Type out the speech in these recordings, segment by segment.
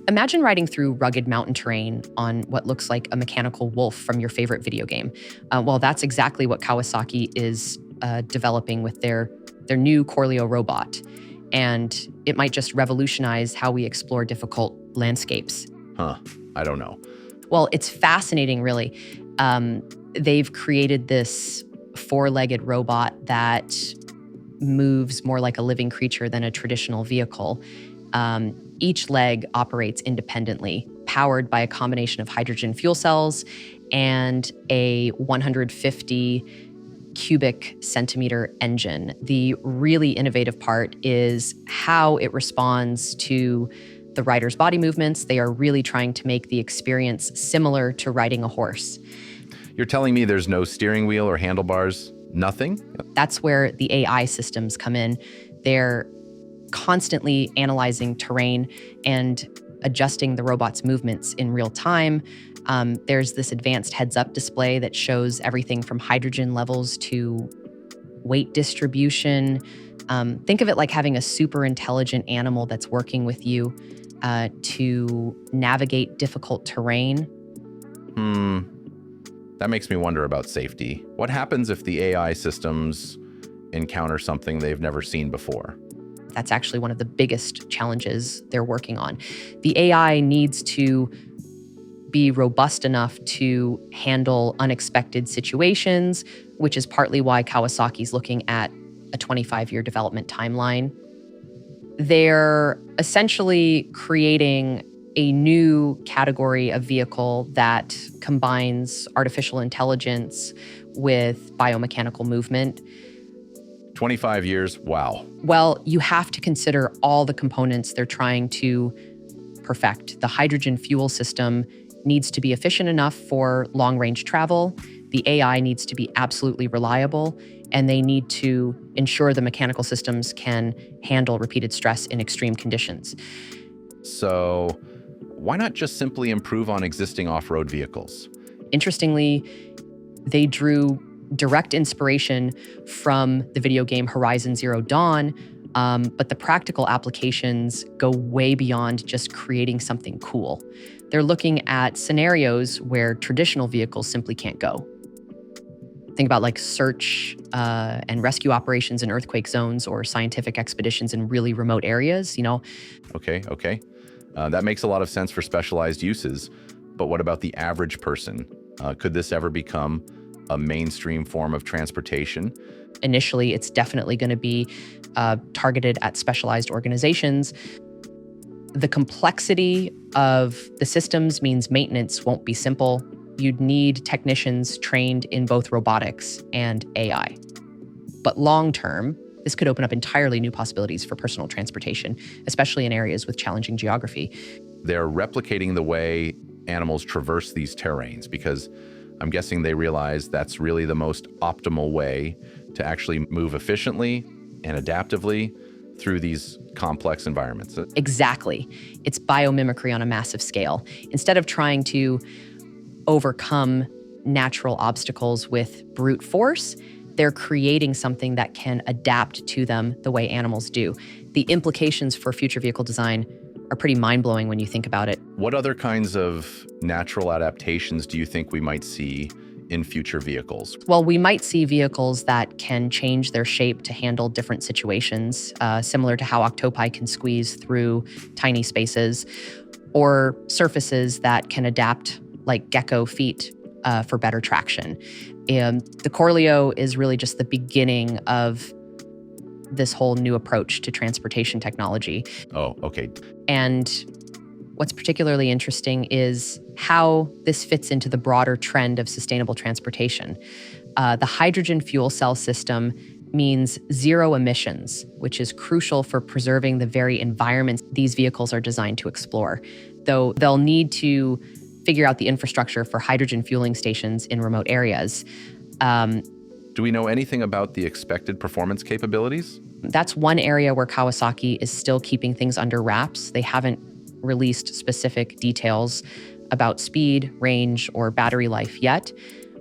Imagine riding through rugged mountain terrain on what looks like a mechanical wolf from your favorite video game. Well, that's exactly what Kawasaki is developing with their new Corleo robot. And it might just revolutionize how we explore difficult landscapes. I don't know. Well, it's fascinating, really. They've created this four-legged robot that moves more like a living creature than a traditional vehicle. Each leg operates independently, powered by a combination of hydrogen fuel cells and a 150 cubic centimeter engine. The really innovative part is how it responds to the rider's body movements. They are really trying to make the experience similar to riding a horse. You're telling me there's no steering wheel or handlebars? Nothing? That's where the AI systems come in. They're constantly analyzing terrain and adjusting the robot's movements in real time. There's this advanced heads-up display that shows everything from hydrogen levels to weight distribution. Think of it like having a super intelligent animal that's working with you to navigate difficult terrain. That makes me wonder about safety. What happens if the AI systems encounter something they've never seen before? That's actually one of the biggest challenges they're working on. The AI needs to be robust enough to handle unexpected situations, which is partly why Kawasaki's looking at a 25-year development timeline. They're essentially creating a new category of vehicle that combines artificial intelligence with biomechanical movement. 25 years, wow. Well, you have to consider all the components they're trying to perfect. The hydrogen fuel system needs to be efficient enough for long-range travel. The AI needs to be absolutely reliable, and they need to ensure the mechanical systems can handle repeated stress in extreme conditions. So why not just simply improve on existing off-road vehicles? Interestingly, they drew direct inspiration from the video game Horizon Zero Dawn, but the practical applications go way beyond just creating something cool. They're looking at scenarios where traditional vehicles simply can't go. Think about like search and rescue operations in earthquake zones or scientific expeditions in really remote areas, Okay. That makes a lot of sense for specialized uses. But what about the average person? Could this ever become a mainstream form of transportation? Initially, it's definitely going to be targeted at specialized organizations. The complexity of the systems means maintenance won't be simple. You'd need technicians trained in both robotics and AI. But long term, this could open up entirely new possibilities for personal transportation, especially in areas with challenging geography. They're replicating the way animals traverse these terrains because I'm guessing they realize that's really the most optimal way to actually move efficiently and adaptively through these complex environments. Exactly. It's biomimicry on a massive scale. Instead of trying to overcome natural obstacles with brute force, they're creating something that can adapt to them the way animals do. The implications for future vehicle design are pretty mind-blowing when you think about it. What other kinds of natural adaptations do you think we might see in future vehicles? Well, we might see vehicles that can change their shape to handle different situations, similar to how octopi can squeeze through tiny spaces, or surfaces that can adapt like gecko feet for better traction. And the Corleo is really just the beginning of this whole new approach to transportation technology. Oh, okay. And what's particularly interesting is how this fits into the broader trend of sustainable transportation. The hydrogen fuel cell system means zero emissions, which is crucial for preserving the very environments these vehicles are designed to explore. Though they'll need to figure out the infrastructure for hydrogen fueling stations in remote areas. Do we know anything about the expected performance capabilities? That's one area where Kawasaki is still keeping things under wraps. They haven't released specific details about speed, range, or battery life yet.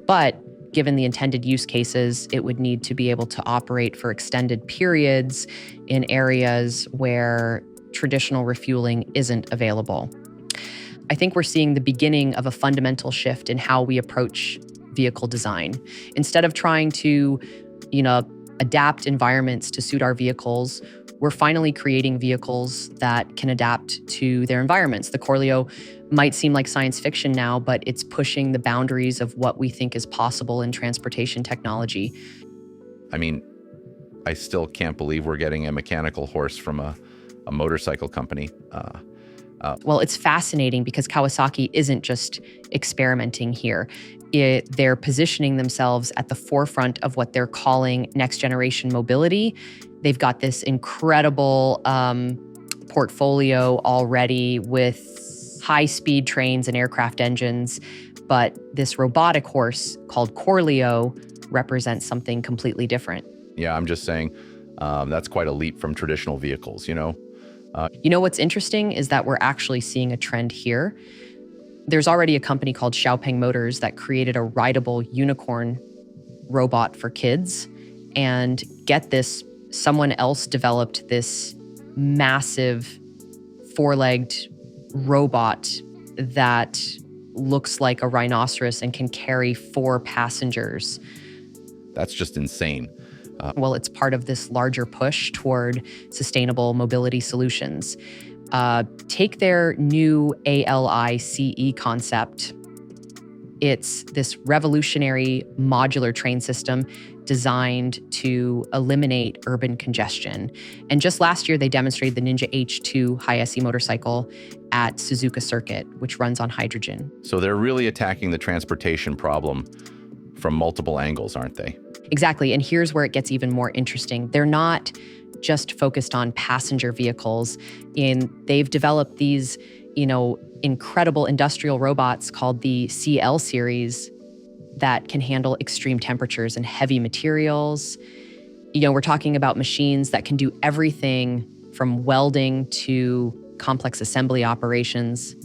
But given the intended use cases, it would need to be able to operate for extended periods in areas where traditional refueling isn't available. I think we're seeing the beginning of a fundamental shift in how we approach vehicle design. Instead of trying to, adapt environments to suit our vehicles, we're finally creating vehicles that can adapt to their environments. The Corleo might seem like science fiction now, but it's pushing the boundaries of what we think is possible in transportation technology. I mean, I still can't believe we're getting a mechanical horse from a motorcycle company. Well, it's fascinating because Kawasaki isn't just experimenting here. They're positioning themselves at the forefront of what they're calling next generation mobility. They've got this incredible portfolio already with high-speed trains and aircraft engines, but this robotic horse called Corleo represents something completely different. Yeah, I'm just saying that's quite a leap from traditional vehicles, What's interesting is that we're actually seeing a trend here. There's already a company called Xiaopeng Motors that created a rideable unicorn robot for kids. And get this, someone else developed this massive four-legged robot that looks like a rhinoceros and can carry 4 passengers. That's just insane. Well, it's part of this larger push toward sustainable mobility solutions. Take their new ALICE concept. It's this revolutionary modular train system designed to eliminate urban congestion. And just last year, they demonstrated the Ninja H2 high SE motorcycle at Suzuka Circuit, which runs on hydrogen. So they're really attacking the transportation problem from multiple angles, aren't they? Exactly. And here's where it gets even more interesting. They're not just focused on passenger vehicles. They've developed these, incredible industrial robots called the CL series that can handle extreme temperatures and heavy materials. We're talking about machines that can do everything from welding to complex assembly operations.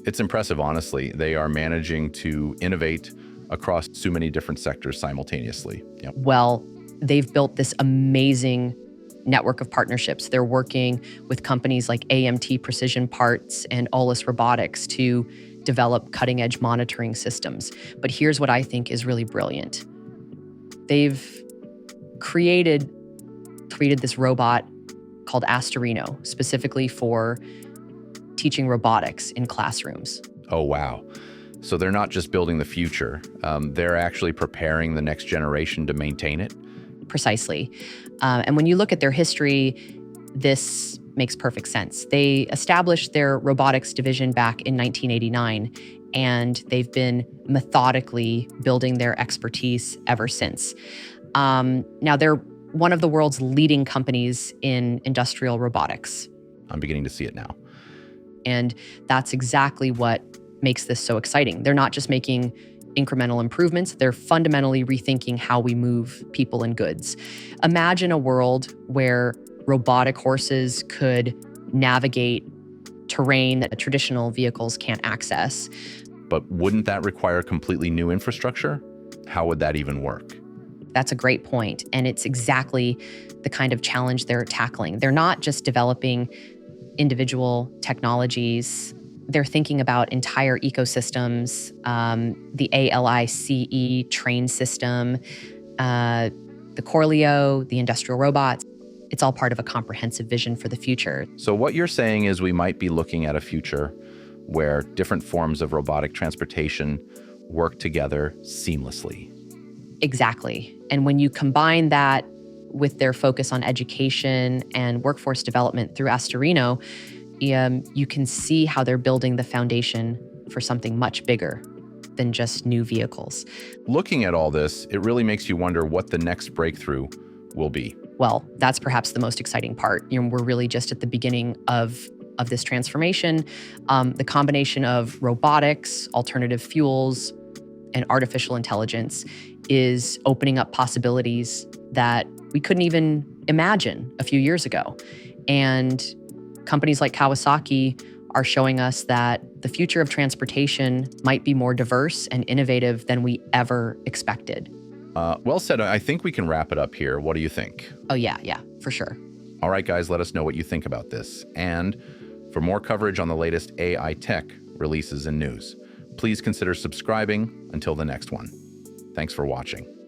It's impressive, honestly. They are managing to innovate across so many different sectors simultaneously. Yep. Well, they've built this amazing network of partnerships. They're working with companies like AMT Precision Parts and Olus Robotics to develop cutting-edge monitoring systems. But here's what I think is really brilliant. They've created this robot called Astorino, specifically for teaching robotics in classrooms. Oh, wow. So they're not just building the future, they're actually preparing the next generation to maintain it? Precisely. And when you look at their history, this makes perfect sense. They established their robotics division back in 1989, and they've been methodically building their expertise ever since. Now, they're one of the world's leading companies in industrial robotics. I'm beginning to see it now. And that's exactly what makes this so exciting. They're not just making incremental improvements, they're fundamentally rethinking how we move people and goods. Imagine a world where robotic horses could navigate terrain that traditional vehicles can't access. But wouldn't that require completely new infrastructure? How would that even work? That's a great point. And it's exactly the kind of challenge they're tackling. They're not just developing individual technologies. They're thinking about entire ecosystems, the ALICE train system, the Corleo, the industrial robots. It's all part of a comprehensive vision for the future. So what you're saying is we might be looking at a future where different forms of robotic transportation work together seamlessly. Exactly. And when you combine that with their focus on education and workforce development through Astorino, you can see how they're building the foundation for something much bigger than just new vehicles. Looking at all this, it really makes you wonder what the next breakthrough will be. Well, that's perhaps the most exciting part. We're really just at the beginning of this transformation. The combination of robotics, alternative fuels, and artificial intelligence is opening up possibilities that we couldn't even imagine a few years ago. And companies like Kawasaki are showing us that the future of transportation might be more diverse and innovative than we ever expected. Well said. I think we can wrap it up here. What do you think? Oh, yeah, for sure. All right, guys, let us know what you think about this. And for more coverage on the latest AI tech, releases, and news. Please consider subscribing until the next one. Thanks for watching.